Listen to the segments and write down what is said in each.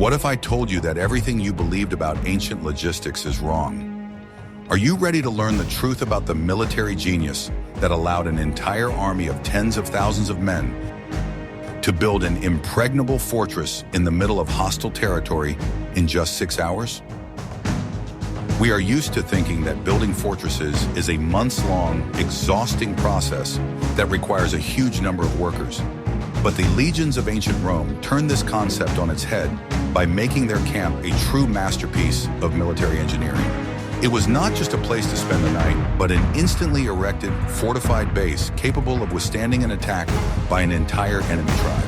What if I told you that everything you believed about ancient logistics is wrong? Are you ready to learn the truth about the military genius that allowed an entire army of tens of thousands of men to build an impregnable fortress in the middle of hostile territory in just 6 hours? We are used to thinking that building fortresses is a months-long, exhausting process that requires a huge number of workers. But the legions of ancient Rome turned this concept on its head by making their camp a true masterpiece of military engineering. It was not just a place to spend the night, but an instantly erected, fortified base capable of withstanding an attack by an entire enemy tribe.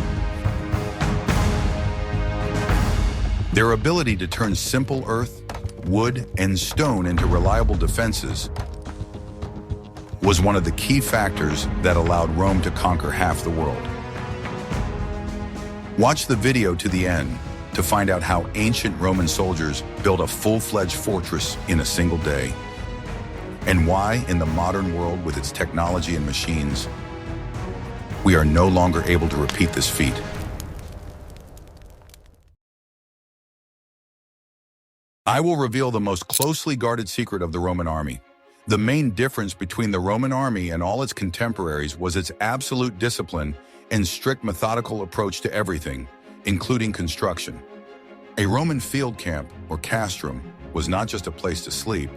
Their ability to turn simple earth, wood, and stone into reliable defenses was one of the key factors that allowed Rome to conquer half the world. Watch the video to the end to find out how ancient Roman soldiers built a full-fledged fortress in a single day, and why, in the modern world with its technology and machines, we are no longer able to repeat this feat. I will reveal the most closely guarded secret of the Roman army. The main difference between the Roman army and all its contemporaries was its absolute discipline and strict methodical approach to everything, including construction. A Roman field camp, or castrum, was not just a place to sleep,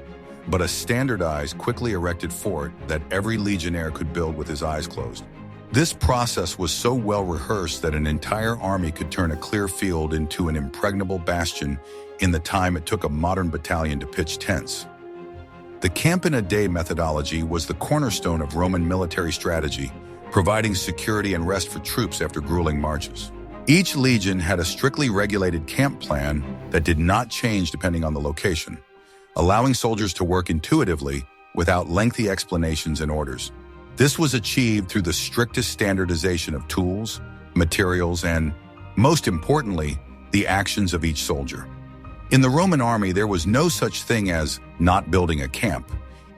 but a standardized, quickly erected fort that every legionnaire could build with his eyes closed. This process was so well rehearsed that an entire army could turn a clear field into an impregnable bastion in the time it took a modern battalion to pitch tents. The camp-in-a-day methodology was the cornerstone of Roman military strategy, providing security and rest for troops after grueling marches. Each legion had a strictly regulated camp plan that did not change depending on the location, allowing soldiers to work intuitively without lengthy explanations and orders. This was achieved through the strictest standardization of tools, materials, and, most importantly, the actions of each soldier. In the Roman army, there was no such thing as not building a camp,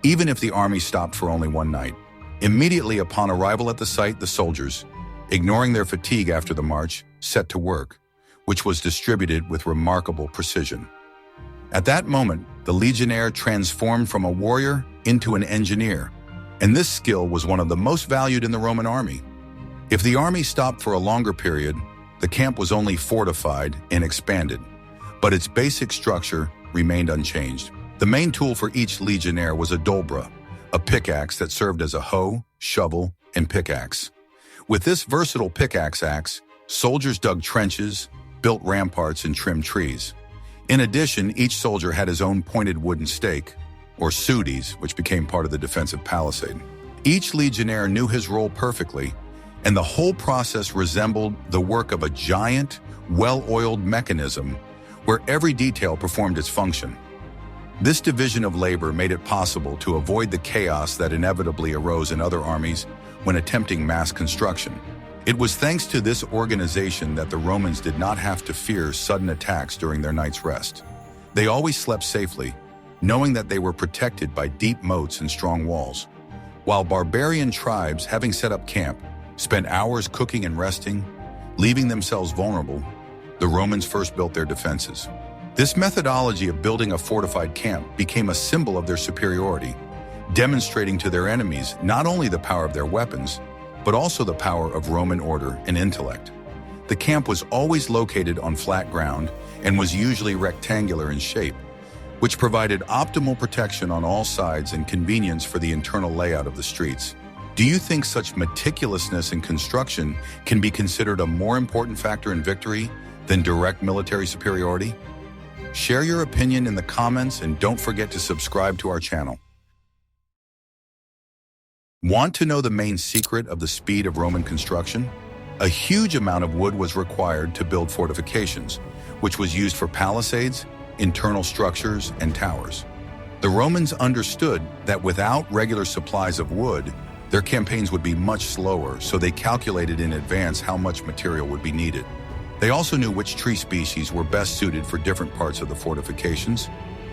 even if the army stopped for only one night. Immediately upon arrival at the site, the soldiers, ignoring their fatigue after the march, set to work, which was distributed with remarkable precision. At that moment, the legionnaire transformed from a warrior into an engineer, and this skill was one of the most valued in the Roman army. If the army stopped for a longer period, the camp was only fortified and expanded, but its basic structure remained unchanged. The main tool for each legionnaire was a dobra, a pickaxe that served as a hoe, shovel, and pickaxe. With this versatile pickaxe axe, soldiers dug trenches, built ramparts, and trimmed trees. In addition, each soldier had his own pointed wooden stake, or sudis, which became part of the defensive palisade. Each legionnaire knew his role perfectly, and the whole process resembled the work of a giant, well-oiled mechanism where every detail performed its function. This division of labor made it possible to avoid the chaos that inevitably arose in other armies when attempting mass construction. It was thanks to this organization that the Romans did not have to fear sudden attacks during their night's rest. They always slept safely, knowing that they were protected by deep moats and strong walls. While barbarian tribes, having set up camp, spent hours cooking and resting, leaving themselves vulnerable, the Romans first built their defenses. This methodology of building a fortified camp became a symbol of their superiority, demonstrating to their enemies not only the power of their weapons, but also the power of Roman order and intellect. The camp was always located on flat ground and was usually rectangular in shape, which provided optimal protection on all sides and convenience for the internal layout of the streets. Do you think such meticulousness in construction can be considered a more important factor in victory than direct military superiority? Share your opinion in the comments and don't forget to subscribe to our channel. Want to know the main secret of the speed of Roman construction? A huge amount of wood was required to build fortifications, which was used for palisades, internal structures, and towers. The Romans understood that without regular supplies of wood, their campaigns would be much slower, so they calculated in advance how much material would be needed. They also knew which tree species were best suited for different parts of the fortifications,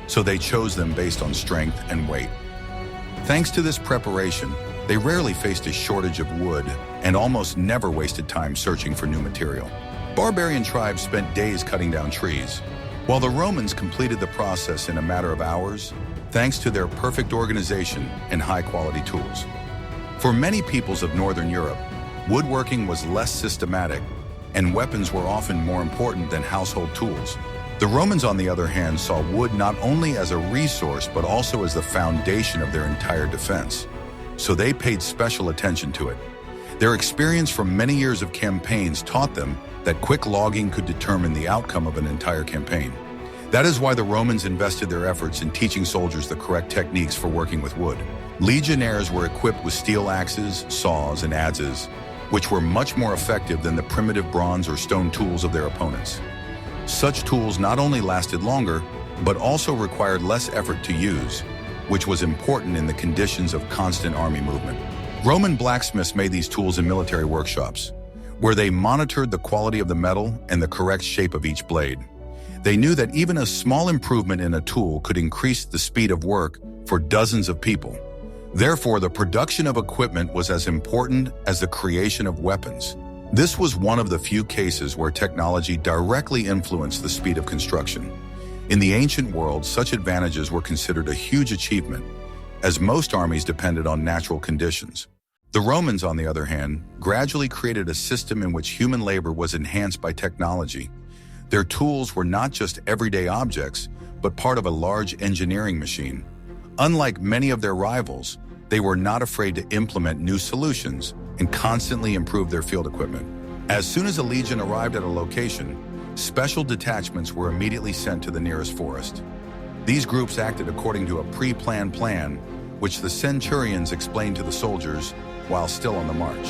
so they chose them based on strength and weight. Thanks to this preparation, they rarely faced a shortage of wood and almost never wasted time searching for new material. Barbarian tribes spent days cutting down trees, while the Romans completed the process in a matter of hours, thanks to their perfect organization and high-quality tools. For many peoples of Northern Europe, woodworking was less systematic, and weapons were often more important than household tools. The Romans, on the other hand, saw wood not only as a resource but also as the foundation of their entire defense, so they paid special attention to it. Their experience from many years of campaigns taught them that quick logging could determine the outcome of an entire campaign. That is why the Romans invested their efforts in teaching soldiers the correct techniques for working with wood. Legionnaires were equipped with steel axes, saws, and adzes, which were much more effective than the primitive bronze or stone tools of their opponents. Such tools not only lasted longer, but also required less effort to use, which was important in the conditions of constant army movement. Roman blacksmiths made these tools in military workshops, where they monitored the quality of the metal and the correct shape of each blade. They knew that even a small improvement in a tool could increase the speed of work for dozens of people. Therefore, the production of equipment was as important as the creation of weapons. This was one of the few cases where technology directly influenced the speed of construction. In the ancient world, such advantages were considered a huge achievement, as most armies depended on natural conditions. The Romans, on the other hand, gradually created a system in which human labor was enhanced by technology. Their tools were not just everyday objects, but part of a large engineering machine. Unlike many of their rivals, they were not afraid to implement new solutions and constantly improve their field equipment. As soon as a legion arrived at a location, special detachments were immediately sent to the nearest forest. These groups acted according to a pre-planned plan, which the centurions explained to the soldiers while still on the march.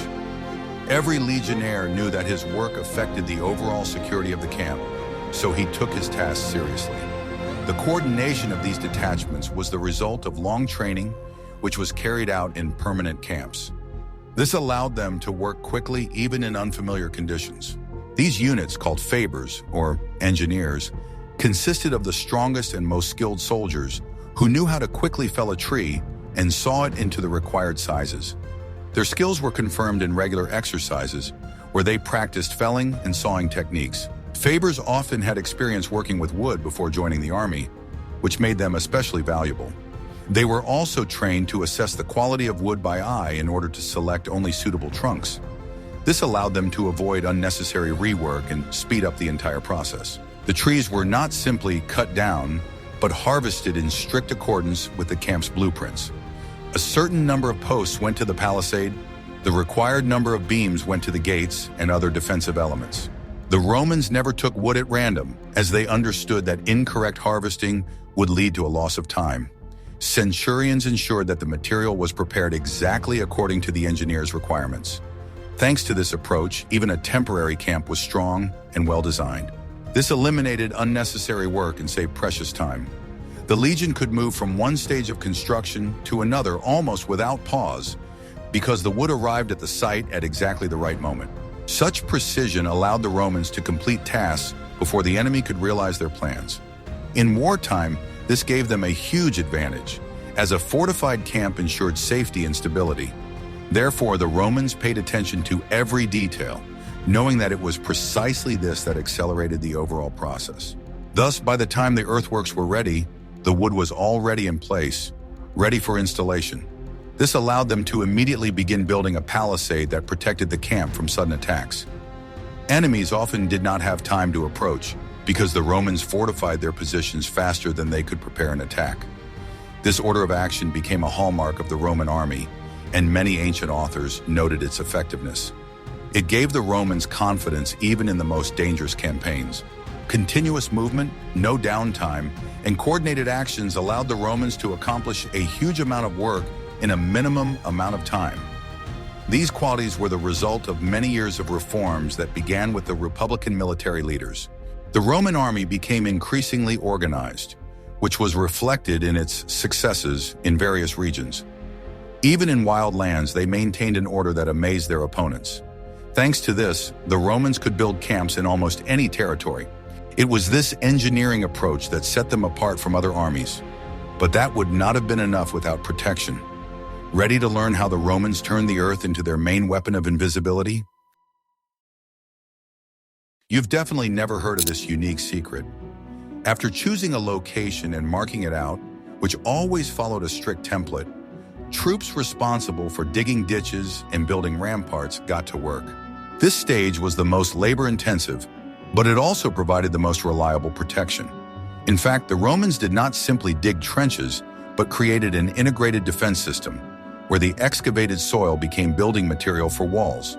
Every legionnaire knew that his work affected the overall security of the camp, so he took his task seriously. The coordination of these detachments was the result of long training, which was carried out in permanent camps. This allowed them to work quickly even in unfamiliar conditions. These units, called fabers, or engineers, consisted of the strongest and most skilled soldiers who knew how to quickly fell a tree and saw it into the required sizes. Their skills were confirmed in regular exercises, where they practiced felling and sawing techniques. Fabers often had experience working with wood before joining the army, which made them especially valuable. They were also trained to assess the quality of wood by eye in order to select only suitable trunks. This allowed them to avoid unnecessary rework and speed up the entire process. The trees were not simply cut down, but harvested in strict accordance with the camp's blueprints. A certain number of posts went to the palisade, the required number of beams went to the gates and other defensive elements. The Romans never took wood at random, as they understood that incorrect harvesting would lead to a loss of time. Centurions ensured that the material was prepared exactly according to the engineer's requirements. Thanks to this approach, even a temporary camp was strong and well-designed. This eliminated unnecessary work and saved precious time. The legion could move from one stage of construction to another almost without pause, because the wood arrived at the site at exactly the right moment. Such precision allowed the Romans to complete tasks before the enemy could realize their plans. In wartime, this gave them a huge advantage, as a fortified camp ensured safety and stability. Therefore, the Romans paid attention to every detail, knowing that it was precisely this that accelerated the overall process. Thus, by the time the earthworks were ready, the wood was already in place, ready for installation. This allowed them to immediately begin building a palisade that protected the camp from sudden attacks. Enemies often did not have time to approach, because the Romans fortified their positions faster than they could prepare an attack. This order of action became a hallmark of the Roman army, and many ancient authors noted its effectiveness. It gave the Romans confidence even in the most dangerous campaigns. Continuous movement, no downtime, and coordinated actions allowed the Romans to accomplish a huge amount of work in a minimum amount of time. These qualities were the result of many years of reforms that began with the Republican military leaders. The Roman army became increasingly organized, which was reflected in its successes in various regions. Even in wild lands, they maintained an order that amazed their opponents. Thanks to this, the Romans could build camps in almost any territory. It was this engineering approach that set them apart from other armies. But that would not have been enough without protection. Ready to learn how the Romans turned the earth into their main weapon of invisibility? You've definitely never heard of this unique secret. After choosing a location and marking it out, which always followed a strict template, troops responsible for digging ditches and building ramparts got to work. This stage was the most labor-intensive, but it also provided the most reliable protection. In fact, the Romans did not simply dig trenches, but created an integrated defense system, where the excavated soil became building material for walls.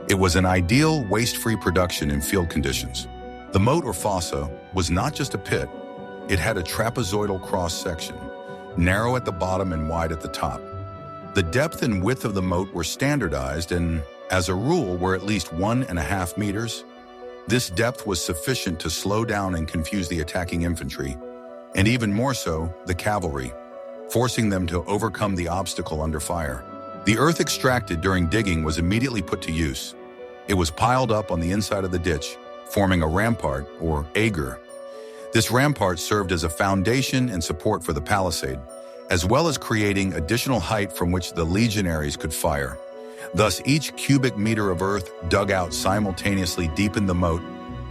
It was an ideal, waste-free production in field conditions. The moat or fossa was not just a pit. It had a trapezoidal cross-section, narrow at the bottom and wide at the top. The depth and width of the moat were standardized and, as a rule, were at least 1.5 meters. This depth was sufficient to slow down and confuse the attacking infantry, and even more so, the cavalry, forcing them to overcome the obstacle under fire. The earth extracted during digging was immediately put to use. It was piled up on the inside of the ditch, forming a rampart, or agger. This rampart served as a foundation and support for the palisade, as well as creating additional height from which the legionaries could fire. Thus, each cubic meter of earth dug out simultaneously deepened the moat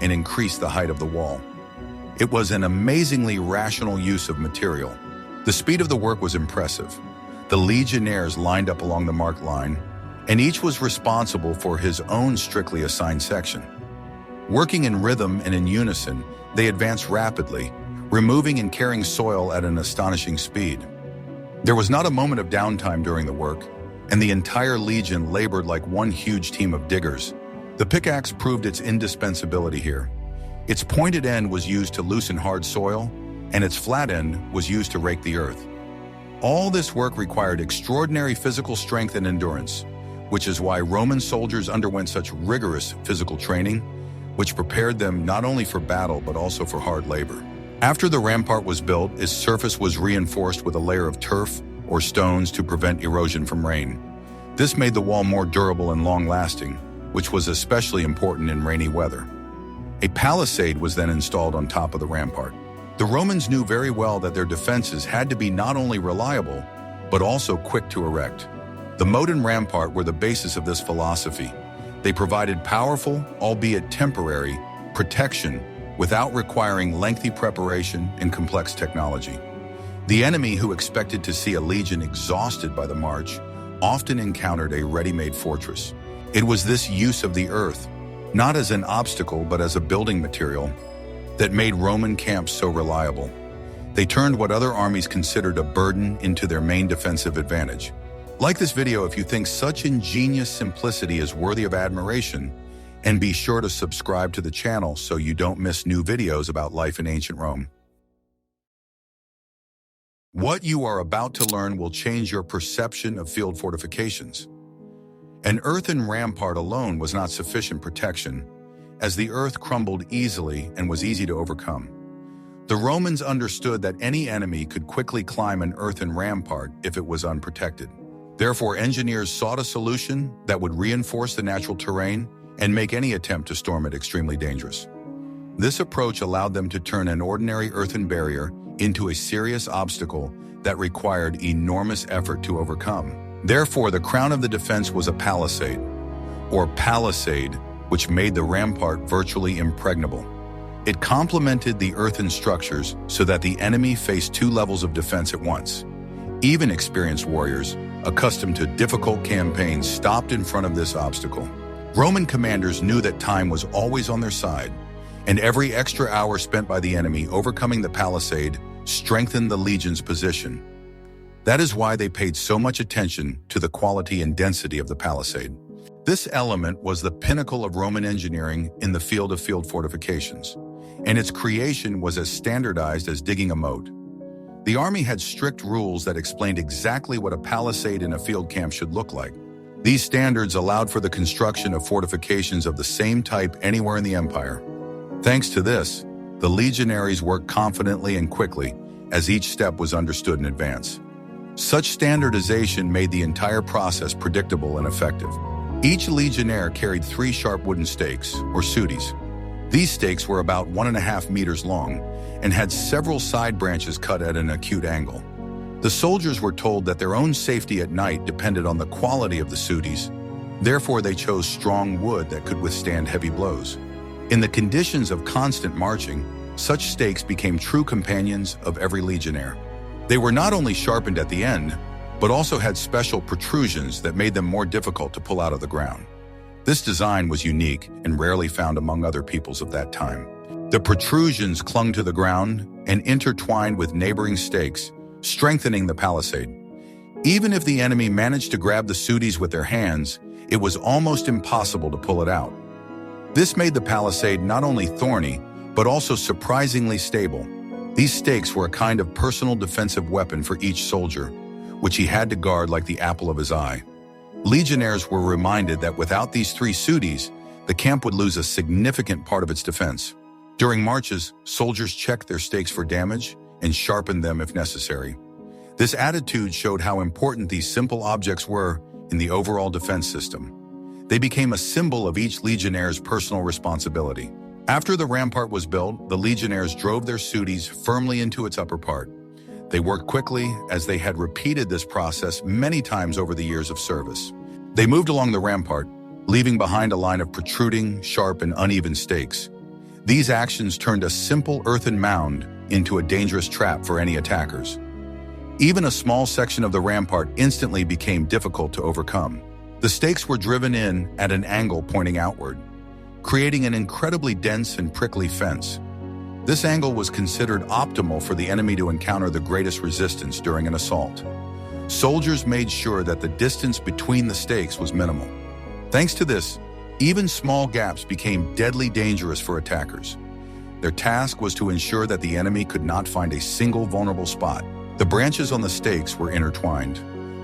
and increased the height of the wall. It was an amazingly rational use of material. The speed of the work was impressive. The legionnaires lined up along the marked line, and each was responsible for his own strictly assigned section. Working in rhythm and in unison, they advanced rapidly, removing and carrying soil at an astonishing speed. There was not a moment of downtime during the work, and the entire legion labored like one huge team of diggers. The pickaxe proved its indispensability here. Its pointed end was used to loosen hard soil, and its flat end was used to rake the earth. All this work required extraordinary physical strength and endurance, which is why Roman soldiers underwent such rigorous physical training, which prepared them not only for battle but also for hard labor. After the rampart was built, its surface was reinforced with a layer of turf or stones to prevent erosion from rain. This made the wall more durable and long-lasting, which was especially important in rainy weather. A palisade was then installed on top of the rampart. The Romans knew very well that their defenses had to be not only reliable, but also quick to erect. The moat and rampart were the basis of this philosophy. They provided powerful, albeit temporary, protection without requiring lengthy preparation and complex technology. The enemy, who expected to see a legion exhausted by the march, often encountered a ready-made fortress. It was this use of the earth, not as an obstacle but as a building material, that made Roman camps so reliable. They turned what other armies considered a burden into their main defensive advantage. Like this video if you think such ingenious simplicity is worthy of admiration, and be sure to subscribe to the channel so you don't miss new videos about life in ancient Rome. What you are about to learn will change your perception of field fortifications. An earthen rampart alone was not sufficient protection, as the earth crumbled easily and was easy to overcome. The Romans understood that any enemy could quickly climb an earthen rampart if it was unprotected. Therefore, engineers sought a solution that would reinforce the natural terrain and make any attempt to storm it extremely dangerous. This approach allowed them to turn an ordinary earthen barrier into a serious obstacle that required enormous effort to overcome. Therefore, the crown of the defense was a palisade, or palisade, which made the rampart virtually impregnable. It complemented the earthen structures so that the enemy faced two levels of defense at once. Even experienced warriors, accustomed to difficult campaigns, stopped in front of this obstacle. Roman commanders knew that time was always on their side, and every extra hour spent by the enemy overcoming the palisade strengthened the legion's position. That is why they paid so much attention to the quality and density of the palisade. This element was the pinnacle of Roman engineering in the field of field fortifications, and its creation was as standardized as digging a moat. The army had strict rules that explained exactly what a palisade in a field camp should look like. These standards allowed for the construction of fortifications of the same type anywhere in the empire. Thanks to this, the legionaries worked confidently and quickly, as each step was understood in advance. Such standardization made the entire process predictable and effective. Each legionnaire carried 3 sharp wooden stakes, or sudis. These stakes were about 1.5 meters long and had several side branches cut at an acute angle. The soldiers were told that their own safety at night depended on the quality of the sudis. Therefore, they chose strong wood that could withstand heavy blows. In the conditions of constant marching, such stakes became true companions of every legionnaire. They were not only sharpened at the end, but also had special protrusions that made them more difficult to pull out of the ground. This design was unique and rarely found among other peoples of that time. The protrusions clung to the ground and intertwined with neighboring stakes, strengthening the palisade. Even if the enemy managed to grab the sooties with their hands, it was almost impossible to pull it out. This made the palisade not only thorny, but also surprisingly stable. These stakes were a kind of personal defensive weapon for each soldier, which he had to guard like the apple of his eye. Legionnaires were reminded that without these three sooties, the camp would lose a significant part of its defense. During marches, soldiers checked their stakes for damage and sharpened them if necessary. This attitude showed how important these simple objects were in the overall defense system. They became a symbol of each legionnaire's personal responsibility. After the rampart was built, the legionnaires drove their sooties firmly into its upper part. They worked quickly, as they had repeated this process many times over the years of service. They moved along the rampart, leaving behind a line of protruding, sharp, and uneven stakes. These actions turned a simple earthen mound into a dangerous trap for any attackers. Even a small section of the rampart instantly became difficult to overcome. The stakes were driven in at an angle pointing outward, creating an incredibly dense and prickly fence. This angle was considered optimal for the enemy to encounter the greatest resistance during an assault. Soldiers made sure that the distance between the stakes was minimal. Thanks to this, even small gaps became deadly dangerous for attackers. Their task was to ensure that the enemy could not find a single vulnerable spot. The branches on the stakes were intertwined,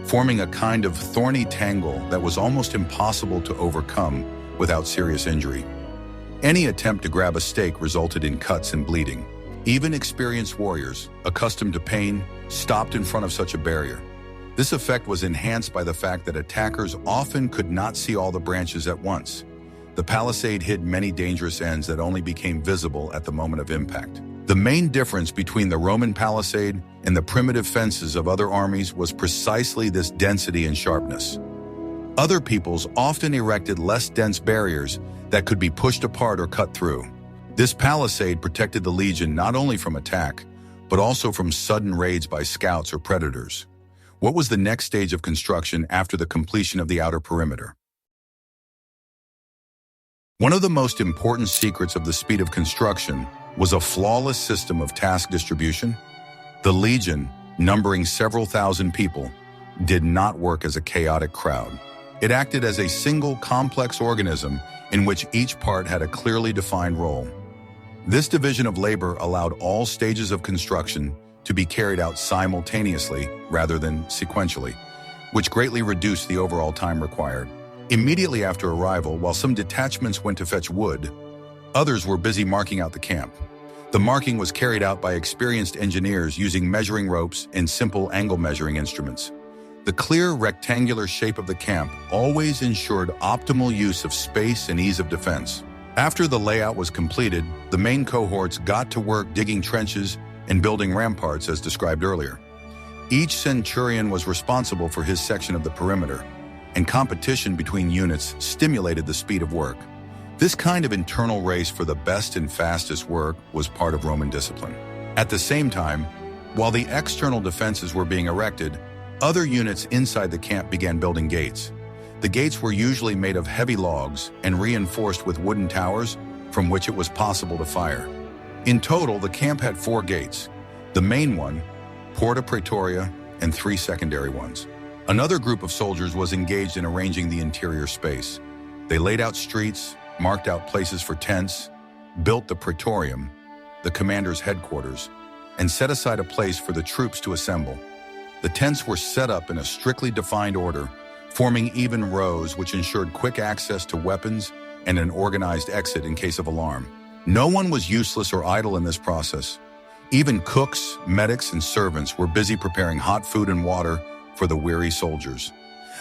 forming a kind of thorny tangle that was almost impossible to overcome without serious injury. Any attempt to grab a stake resulted in cuts and bleeding. Even experienced warriors, accustomed to pain, stopped in front of such a barrier. This effect was enhanced by the fact that attackers often could not see all the branches at once. The palisade hid many dangerous ends that only became visible at the moment of impact. The main difference between the Roman palisade and the primitive fences of other armies was precisely this density and sharpness. Other peoples often erected less dense barriers that could be pushed apart or cut through. This palisade protected the legion not only from attack, but also from sudden raids by scouts or predators. What was the next stage of construction after the completion of the outer perimeter? One of the most important secrets of the speed of construction was a flawless system of task distribution. The legion, numbering several thousand people, did not work as a chaotic crowd. It acted as a single complex organism in which each part had a clearly defined role. This division of labor allowed all stages of construction to be carried out simultaneously rather than sequentially, which greatly reduced the overall time required. Immediately after arrival, while some detachments went to fetch wood, others were busy marking out the camp. The marking was carried out by experienced engineers using measuring ropes and simple angle measuring instruments. The clear rectangular shape of the camp always ensured optimal use of space and ease of defense. After the layout was completed, the main cohorts got to work digging trenches and building ramparts as described earlier. Each centurion was responsible for his section of the perimeter, and competition between units stimulated the speed of work. This kind of internal race for the best and fastest work was part of Roman discipline. At the same time, while the external defenses were being erected, other units inside the camp began building gates. The gates were usually made of heavy logs and reinforced with wooden towers from which it was possible to fire. In total, the camp had 4 gates, the main one, Porta Praetoria, and 3 secondary ones. Another group of soldiers was engaged in arranging the interior space. They laid out streets, marked out places for tents, built the praetorium, the commander's headquarters, and set aside a place for the troops to assemble. The tents were set up in a strictly defined order, forming even rows which ensured quick access to weapons and an organized exit in case of alarm. No one was useless or idle in this process. Even cooks, medics, and servants were busy preparing hot food and water for the weary soldiers.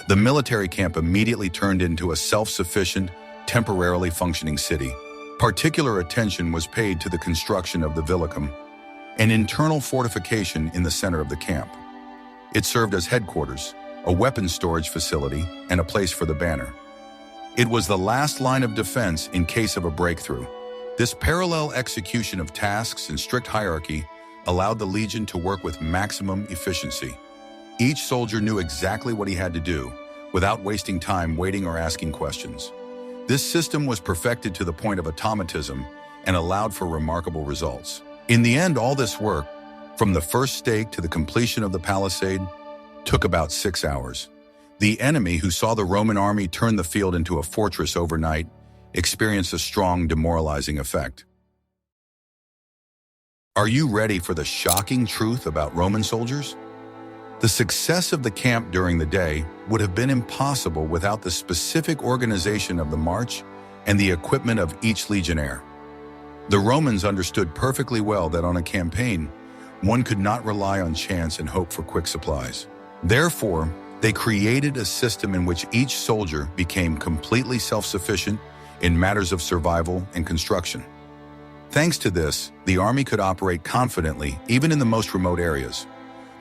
The military camp immediately turned into a self-sufficient, temporarily functioning city. Particular attention was paid to the construction of the Villicum, an internal fortification in the center of the camp. It served as headquarters, a weapons storage facility, and a place for the banner. It was the last line of defense in case of a breakthrough. This parallel execution of tasks and strict hierarchy allowed the legion to work with maximum efficiency. Each soldier knew exactly what he had to do, without wasting time waiting or asking questions. This system was perfected to the point of automatism and allowed for remarkable results. In the end, all this work, from the first stake to the completion of the palisade, took about 6 hours. The enemy, who saw the Roman army turn the field into a fortress overnight, experienced a strong demoralizing effect. Are you ready for the shocking truth about Roman soldiers? The success of the camp during the day would have been impossible without the specific organization of the march and the equipment of each legionnaire. The Romans understood perfectly well that on a campaign, one could not rely on chance and hope for quick supplies. Therefore, they created a system in which each soldier became completely self-sufficient in matters of survival and construction. Thanks to this, the army could operate confidently even in the most remote areas.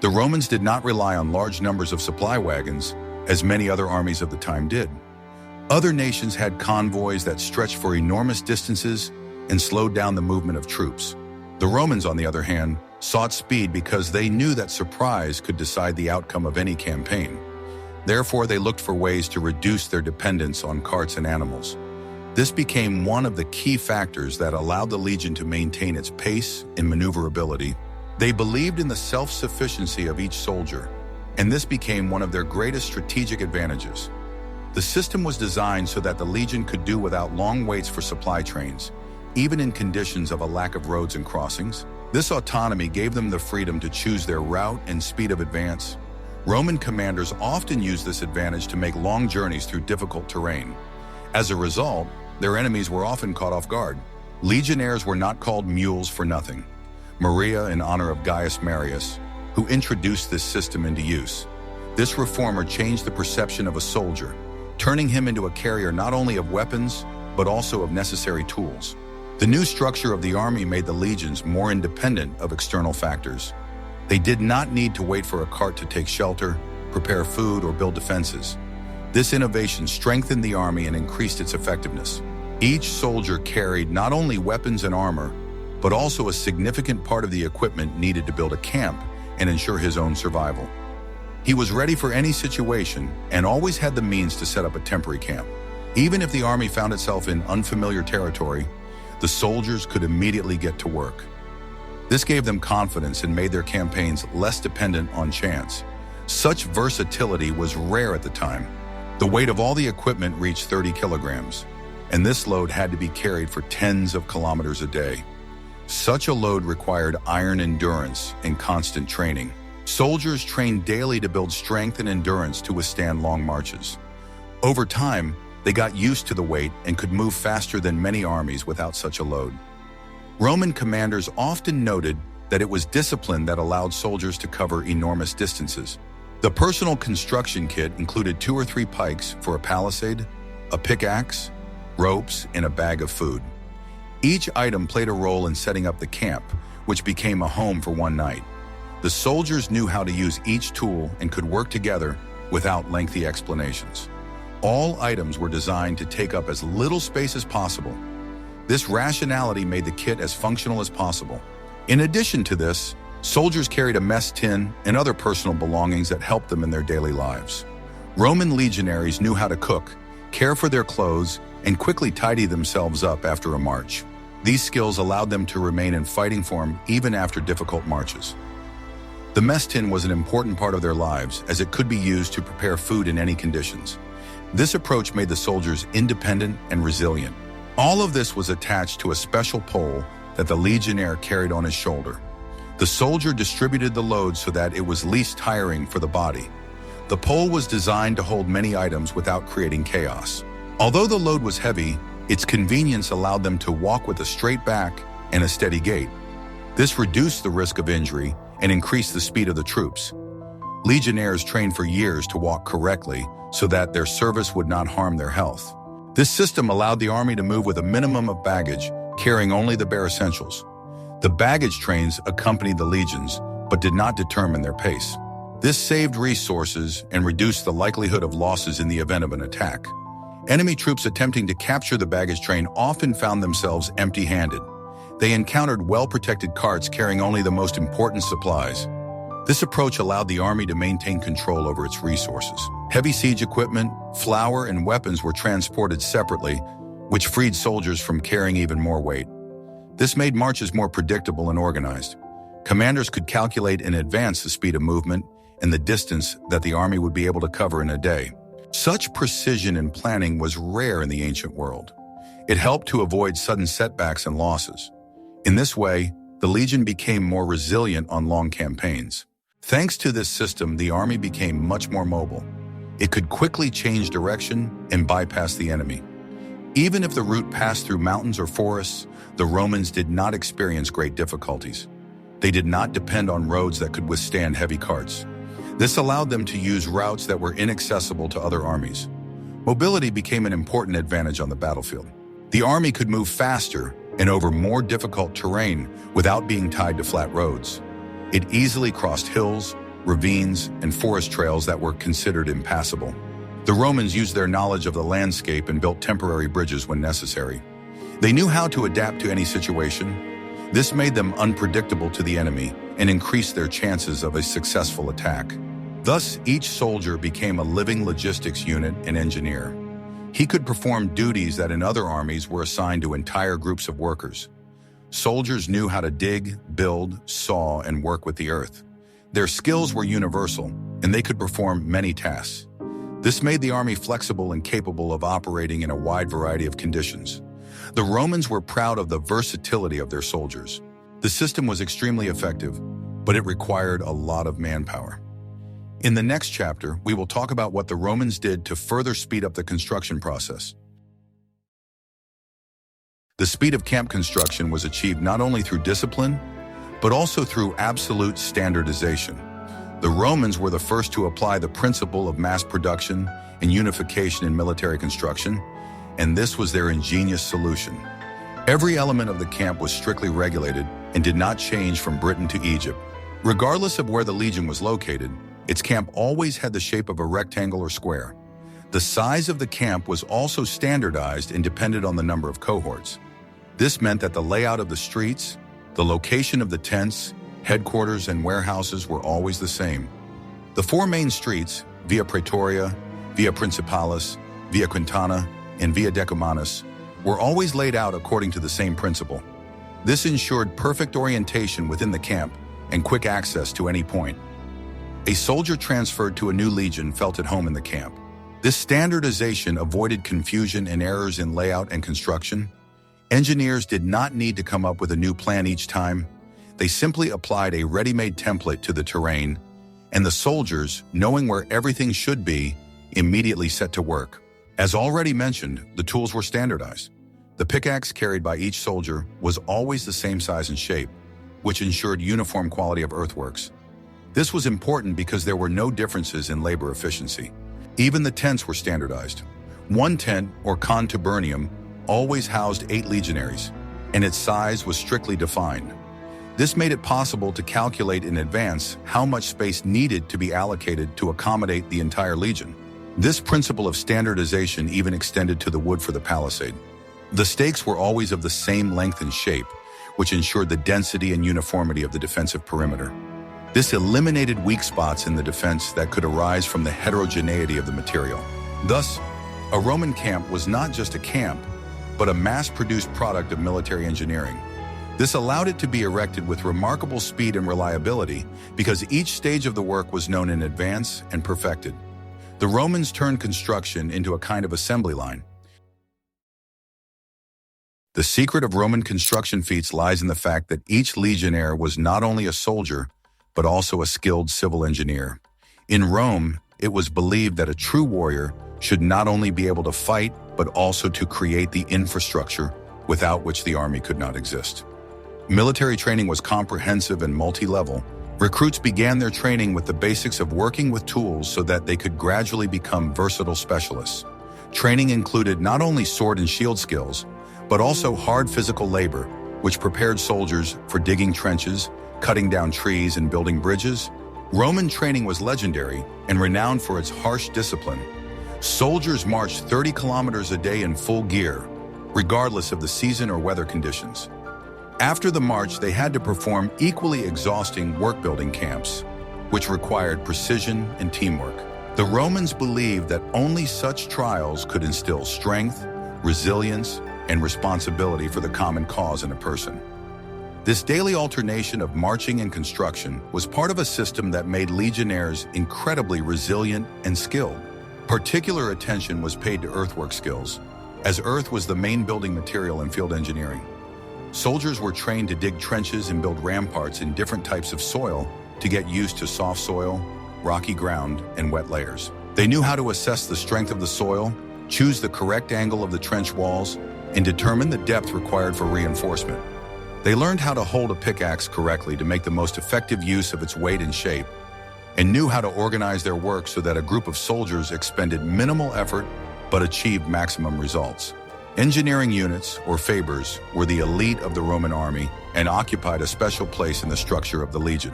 The Romans did not rely on large numbers of supply wagons, as many other armies of the time did. Other nations had convoys that stretched for enormous distances and slowed down the movement of troops. The Romans, on the other hand, sought speed because they knew that surprise could decide the outcome of any campaign. Therefore, they looked for ways to reduce their dependence on carts and animals. This became one of the key factors that allowed the legion to maintain its pace and maneuverability. They believed in the self-sufficiency of each soldier, and this became one of their greatest strategic advantages. The system was designed so that the legion could do without long waits for supply trains, even in conditions of a lack of roads and crossings. This autonomy gave them the freedom to choose their route and speed of advance. Roman commanders often used this advantage to make long journeys through difficult terrain. As a result, their enemies were often caught off guard. Legionnaires were not called mules for nothing. Maria, in honor of Gaius Marius, who introduced this system into use. This reformer changed the perception of a soldier, turning him into a carrier not only of weapons, but also of necessary tools. The new structure of the army made the legions more independent of external factors. They did not need to wait for a cart to take shelter, prepare food, or build defenses. This innovation strengthened the army and increased its effectiveness. Each soldier carried not only weapons and armor, but also a significant part of the equipment needed to build a camp and ensure his own survival. He was ready for any situation and always had the means to set up a temporary camp. Even if the army found itself in unfamiliar territory, the soldiers could immediately get to work. This gave them confidence and made their campaigns less dependent on chance. Such versatility was rare at the time. The weight of all the equipment reached 30 kilograms, and this load had to be carried for tens of kilometers a day. Such a load required iron endurance and constant training. Soldiers trained daily to build strength and endurance to withstand long marches. Over time, they got used to the weight and could move faster than many armies without such a load. Roman commanders often noted that it was discipline that allowed soldiers to cover enormous distances. The personal construction kit included 2 or 3 pikes for a palisade, a pickaxe, ropes, and a bag of food. Each item played a role in setting up the camp, which became a home for one night. The soldiers knew how to use each tool and could work together without lengthy explanations. All items were designed to take up as little space as possible. This rationality made the kit as functional as possible. In addition to this, soldiers carried a mess tin and other personal belongings that helped them in their daily lives. Roman legionaries knew how to cook, care for their clothes, and quickly tidy themselves up after a march. These skills allowed them to remain in fighting form even after difficult marches. The mess tin was an important part of their lives as it could be used to prepare food in any conditions. This approach made the soldiers independent and resilient. All of this was attached to a special pole that the legionnaire carried on his shoulder. The soldier distributed the load so that it was least tiring for the body. The pole was designed to hold many items without creating chaos. Although the load was heavy, its convenience allowed them to walk with a straight back and a steady gait. This reduced the risk of injury and increased the speed of the troops. Legionnaires trained for years to walk correctly so that their service would not harm their health. This system allowed the army to move with a minimum of baggage, carrying only the bare essentials. The baggage trains accompanied the legions, but did not determine their pace. This saved resources and reduced the likelihood of losses in the event of an attack. Enemy troops attempting to capture the baggage train often found themselves empty-handed. They encountered well-protected carts carrying only the most important supplies. This approach allowed the army to maintain control over its resources. Heavy siege equipment, flour, and weapons were transported separately, which freed soldiers from carrying even more weight. This made marches more predictable and organized. Commanders could calculate in advance the speed of movement and the distance that the army would be able to cover in a day. Such precision in planning was rare in the ancient world. It helped to avoid sudden setbacks and losses. In this way, the legion became more resilient on long campaigns. Thanks to this system, the army became much more mobile. It could quickly change direction and bypass the enemy. Even if the route passed through mountains or forests, the Romans did not experience great difficulties. They did not depend on roads that could withstand heavy carts. This allowed them to use routes that were inaccessible to other armies. Mobility became an important advantage on the battlefield. The army could move faster and over more difficult terrain without being tied to flat roads. It easily crossed hills, ravines, and forest trails that were considered impassable. The Romans used their knowledge of the landscape and built temporary bridges when necessary. They knew how to adapt to any situation. This made them unpredictable to the enemy and increased their chances of a successful attack. Thus, each soldier became a living logistics unit and engineer. He could perform duties that in other armies were assigned to entire groups of workers. Soldiers knew how to dig, build, saw, and work with the earth. Their skills were universal, and they could perform many tasks. This made the army flexible and capable of operating in a wide variety of conditions. The Romans were proud of the versatility of their soldiers. The system was extremely effective, but it required a lot of manpower. In the next chapter, we will talk about what the Romans did to further speed up the construction process. The speed of camp construction was achieved not only through discipline, but also through absolute standardization. The Romans were the first to apply the principle of mass production and unification in military construction, and this was their ingenious solution. Every element of the camp was strictly regulated and did not change from Britain to Egypt. Regardless of where the legion was located, its camp always had the shape of a rectangle or square. The size of the camp was also standardized and depended on the number of cohorts. This meant that the layout of the streets, the location of the tents, headquarters, and warehouses were always the same. The four main streets, Via Praetoria, Via Principalis, Via Quintana, and Via Decumanus, were always laid out according to the same principle. This ensured perfect orientation within the camp and quick access to any point. A soldier transferred to a new legion felt at home in the camp. This standardization avoided confusion and errors in layout and construction. Engineers did not need to come up with a new plan each time. They simply applied a ready-made template to the terrain, and the soldiers, knowing where everything should be, immediately set to work. As already mentioned, the tools were standardized. The pickaxe carried by each soldier was always the same size and shape, which ensured uniform quality of earthworks. This was important because there were no differences in labor efficiency. Even the tents were standardized. One tent, or contubernium, always housed 8 legionaries, and its size was strictly defined. This made it possible to calculate in advance how much space needed to be allocated to accommodate the entire legion. This principle of standardization even extended to the wood for the palisade. The stakes were always of the same length and shape, which ensured the density and uniformity of the defensive perimeter. This eliminated weak spots in the defense that could arise from the heterogeneity of the material. Thus, a Roman camp was not just a camp, but a mass-produced product of military engineering. This allowed it to be erected with remarkable speed and reliability because each stage of the work was known in advance and perfected. The Romans turned construction into a kind of assembly line. The secret of Roman construction feats lies in the fact that each legionnaire was not only a soldier, but also a skilled civil engineer. In Rome, it was believed that a true warrior should not only be able to fight, but also to create the infrastructure without which the army could not exist. Military training was comprehensive and multi-level. Recruits began their training with the basics of working with tools so that they could gradually become versatile specialists. Training included not only sword and shield skills, but also hard physical labor, which prepared soldiers for digging trenches, cutting down trees, and building bridges. Roman training was legendary and renowned for its harsh discipline. Soldiers marched 30 kilometers a day in full gear, regardless of the season or weather conditions. After the march, they had to perform equally exhausting work-building camps, which required precision and teamwork. The Romans believed that only such trials could instill strength, resilience, and responsibility for the common cause in a person. This daily alternation of marching and construction was part of a system that made legionnaires incredibly resilient and skilled. Particular attention was paid to earthwork skills, as earth was the main building material in field engineering. Soldiers were trained to dig trenches and build ramparts in different types of soil to get used to soft soil, rocky ground, and wet layers. They knew how to assess the strength of the soil, choose the correct angle of the trench walls, and determine the depth required for reinforcement. They learned how to hold a pickaxe correctly to make the most effective use of its weight and shape, and knew how to organize their work so that a group of soldiers expended minimal effort but achieved maximum results. Engineering units, or fabers, were the elite of the Roman army and occupied a special place in the structure of the legion.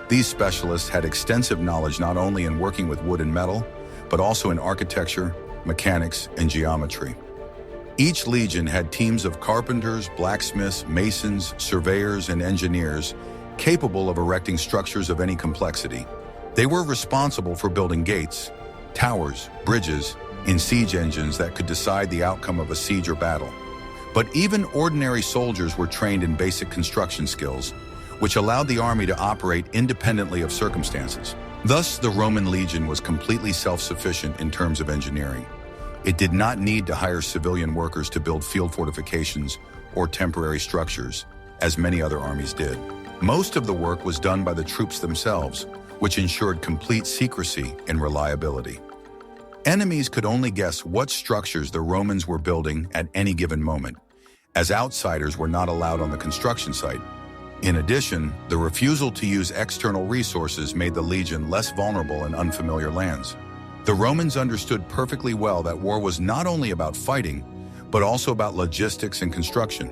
These specialists had extensive knowledge not only in working with wood and metal, but also in architecture, mechanics, and geometry. Each legion had teams of carpenters, blacksmiths, masons, surveyors, and engineers capable of erecting structures of any complexity. They were responsible for building gates, towers, bridges, and siege engines that could decide the outcome of a siege or battle. But even ordinary soldiers were trained in basic construction skills, which allowed the army to operate independently of circumstances. Thus, the Roman legion was completely self-sufficient in terms of engineering. It did not need to hire civilian workers to build field fortifications or temporary structures, as many other armies did. Most of the work was done by the troops themselves, which ensured complete secrecy and reliability. Enemies could only guess what structures the Romans were building at any given moment, as outsiders were not allowed on the construction site. In addition, the refusal to use external resources made the legion less vulnerable in unfamiliar lands. The Romans understood perfectly well that war was not only about fighting, but also about logistics and construction.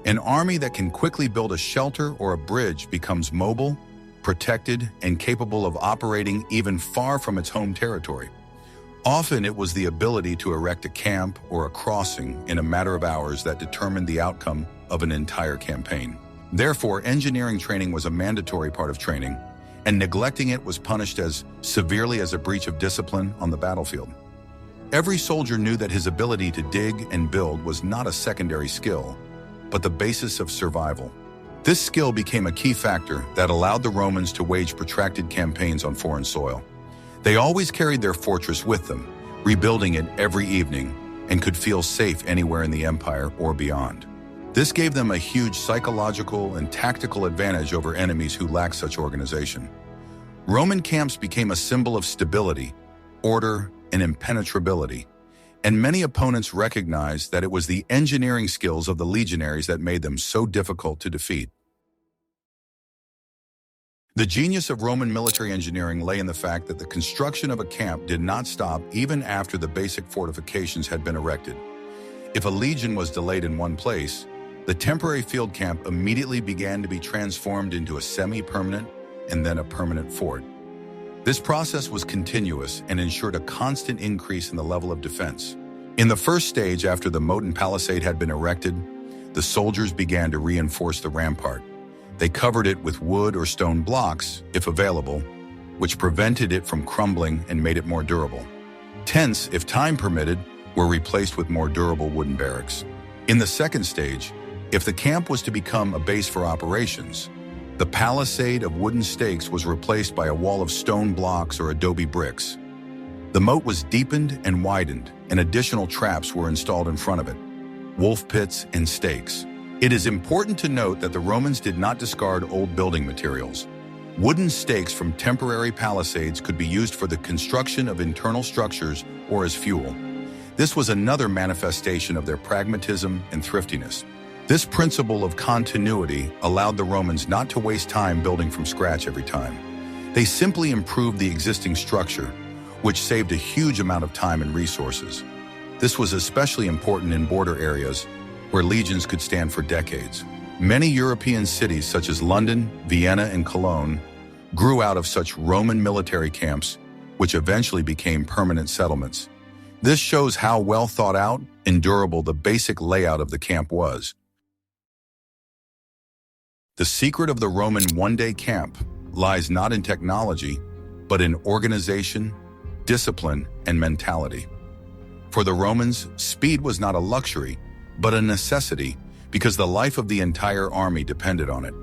An army that can quickly build a shelter or a bridge becomes mobile, protected, and capable of operating even far from its home territory. Often it was the ability to erect a camp or a crossing in a matter of hours that determined the outcome of an entire campaign. Therefore, engineering training was a mandatory part of training, and neglecting it was punished as severely as a breach of discipline on the battlefield. Every soldier knew that his ability to dig and build was not a secondary skill, but the basis of survival. This skill became a key factor that allowed the Romans to wage protracted campaigns on foreign soil. They always carried their fortress with them, rebuilding it every evening, and could feel safe anywhere in the empire or beyond. This gave them a huge psychological and tactical advantage over enemies who lacked such organization. Roman camps became a symbol of stability, order, and impenetrability, and many opponents recognized that it was the engineering skills of the legionaries that made them so difficult to defeat. The genius of Roman military engineering lay in the fact that the construction of a camp did not stop even after the basic fortifications had been erected. If a legion was delayed in one place, the temporary field camp immediately began to be transformed into a semi-permanent and then a permanent fort. This process was continuous and ensured a constant increase in the level of defense. In the first stage, after the moat and palisade had been erected, the soldiers began to reinforce the rampart. They covered it with wood or stone blocks, if available, which prevented it from crumbling and made it more durable. Tents, if time permitted, were replaced with more durable wooden barracks. In the second stage, if the camp was to become a base for operations, the palisade of wooden stakes was replaced by a wall of stone blocks or adobe bricks. The moat was deepened and widened, and additional traps were installed in front of it, wolf pits and stakes. It is important to note that the Romans did not discard old building materials. Wooden stakes from temporary palisades could be used for the construction of internal structures or as fuel. This was another manifestation of their pragmatism and thriftiness. This principle of continuity allowed the Romans not to waste time building from scratch every time. They simply improved the existing structure, which saved a huge amount of time and resources. This was especially important in border areas where legions could stand for decades. Many European cities such as London, Vienna, and Cologne grew out of such Roman military camps, which eventually became permanent settlements. This shows how well thought out and durable the basic layout of the camp was. The secret of the Roman one-day camp lies not in technology, but in organization, discipline, and mentality. For the Romans, speed was not a luxury, but a necessity because the life of the entire army depended on it.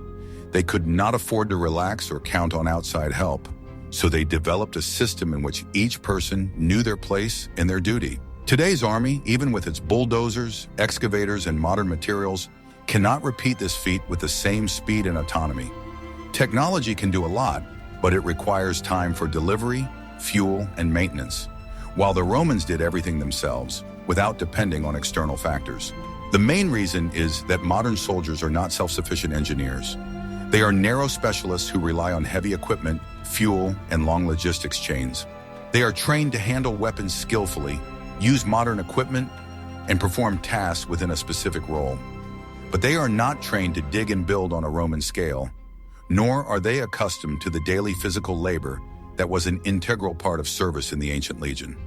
They could not afford to relax or count on outside help, so they developed a system in which each person knew their place and their duty. Today's army, even with its bulldozers, excavators, and modern materials, cannot repeat this feat with the same speed and autonomy. Technology can do a lot, but it requires time for delivery, fuel, and maintenance, while the Romans did everything themselves, without depending on external factors. The main reason is that modern soldiers are not self-sufficient engineers. They are narrow specialists who rely on heavy equipment, fuel, and long logistics chains. They are trained to handle weapons skillfully, use modern equipment, and perform tasks within a specific role. But they are not trained to dig and build on a Roman scale, nor are they accustomed to the daily physical labor that was an integral part of service in the ancient legion.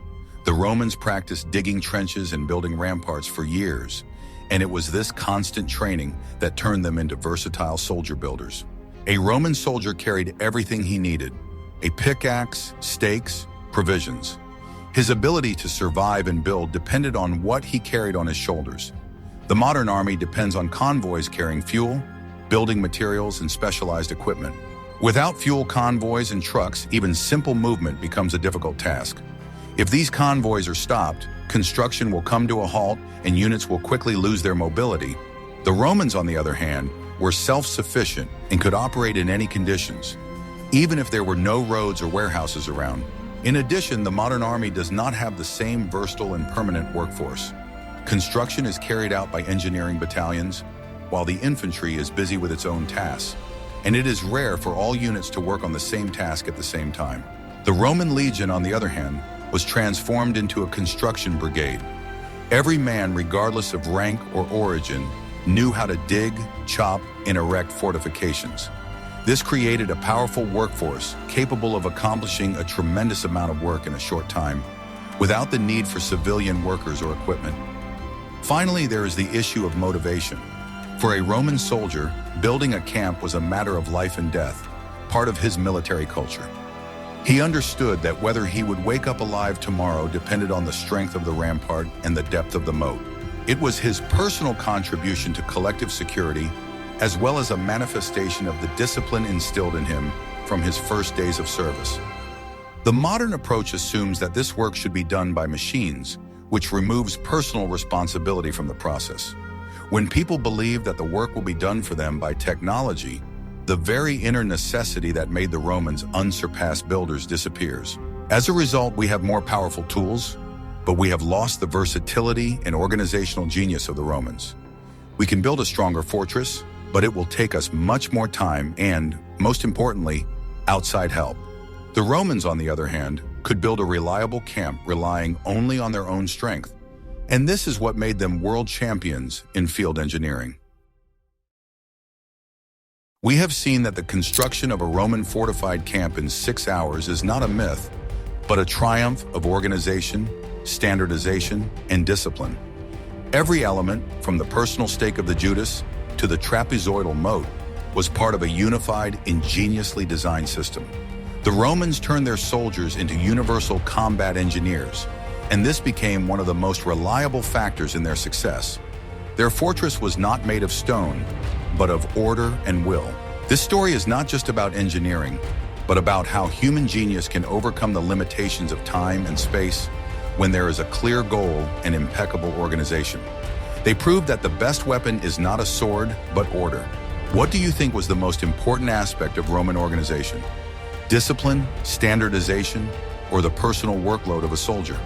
The Romans practiced digging trenches and building ramparts for years, and it was this constant training that turned them into versatile soldier builders. A Roman soldier carried everything he needed: a pickaxe, stakes, provisions. His ability to survive and build depended on what he carried on his shoulders. The modern army depends on convoys carrying fuel, building materials, and specialized equipment. Without fuel convoys and trucks, even simple movement becomes a difficult task. If these convoys are stopped, construction will come to a halt and units will quickly lose their mobility. The Romans, on the other hand, were self-sufficient and could operate in any conditions, even if there were no roads or warehouses around. In addition, the modern army does not have the same versatile and permanent workforce. Construction is carried out by engineering battalions, while the infantry is busy with its own tasks, and it is rare for all units to work on the same task at the same time. The Roman legion, on the other hand, was transformed into a construction brigade. Every man, regardless of rank or origin, knew how to dig, chop, and erect fortifications. This created a powerful workforce capable of accomplishing a tremendous amount of work in a short time, without the need for civilian workers or equipment. Finally, there is the issue of motivation. For a Roman soldier, building a camp was a matter of life and death, part of his military culture. He understood that whether he would wake up alive tomorrow depended on the strength of the rampart and the depth of the moat. It was his personal contribution to collective security, as well as a manifestation of the discipline instilled in him from his first days of service. The modern approach assumes that this work should be done by machines, which removes personal responsibility from the process. When people believe that the work will be done for them by technology, the very inner necessity that made the Romans unsurpassed builders disappears. As a result, we have more powerful tools, but we have lost the versatility and organizational genius of the Romans. We can build a stronger fortress, but it will take us much more time and, most importantly, outside help. The Romans, on the other hand, could build a reliable camp relying only on their own strength, and this is what made them world champions in field engineering. We have seen that the construction of a Roman fortified camp in 6 hours is not a myth, but a triumph of organization, standardization, and discipline. Every element, from the personal stake of the Judas to the trapezoidal moat, was part of a unified, ingeniously designed system. The Romans turned their soldiers into universal combat engineers, and this became one of the most reliable factors in their success. Their fortress was not made of stone, but of order and will. This story is not just about engineering, but about how human genius can overcome the limitations of time and space when there is a clear goal and impeccable organization. They proved that the best weapon is not a sword, but order. What do you think was the most important aspect of Roman organization? Discipline, standardization, or the personal workload of a soldier?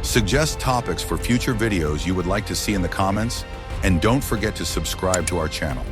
Suggest topics for future videos you would like to see in the comments, and don't forget to subscribe to our channel.